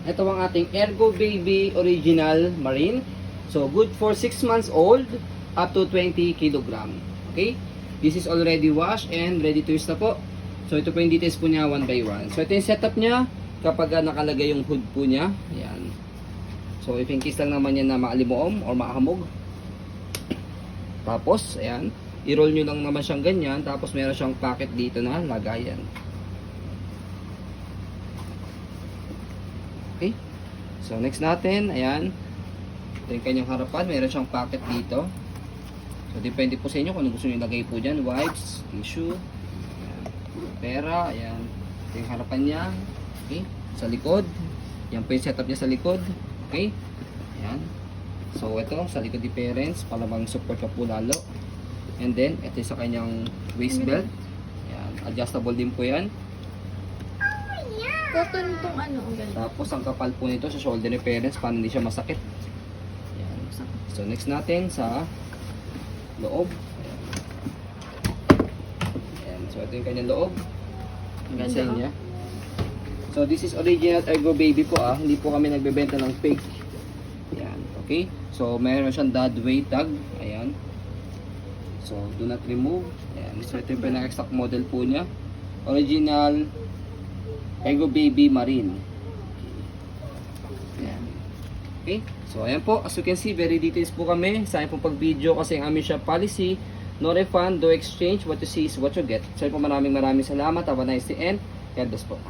Ito ang ating Ergo Baby Original Marine. So, good for 6 months old up to 20 kg. Okay? This is already washed and ready to use na po. So, ito po yung details po niya one by one. So, ito yung setup niya kapag nakalagay yung hood po niya. Ayan. So, if in case lang naman yan na maalimuom or makahamog. Tapos, ayan. I-roll nyo lang naman siyang ganyan. Tapos, meron siyang packet dito na lagayan. Okay. So, next natin, ayan. Ito yung kanyang harapan. Meron siyang packet dito. So, depende po sa inyo kung ano gusto nyo ilagay po dyan. Wipes, tissue, ayan. Pera, ayan. Ito yung harapan niya. Okay. Sa likod. Yan po yung setup niya sa likod. Okay. Ayan. So, ito, sa likod ni parents. Palamang support ka po lalo. And then, ito yung sa kanyang waist belt. Ayan. Adjustable din po yan. Cotton tong ano, ang ganda. Tapos ang kapal po nito sa shoulder ni parents para hindi siya masakit. Ayan. So next natin sa loob. Ayan. Ayan. So ito yung kanyang loob. Ang Ganda, design niya. So this is original Ergo Baby po ah. Hindi po kami nagbebenta ng fake. Ayan. Okay. So mayroon siyang dead weight tag. Ayan. So do not remove. Ayan. So ito yung pinaka-stock model po niya. Original Ergo Baby Marine. Ayan. Okay. So, ayan po. As you can see, very details po kami. Sa akin pong pag-video kasi ang aming shop policy, no refund, no exchange. What you see is what you get. So, po maraming salamat. Have a nice day and God bless po.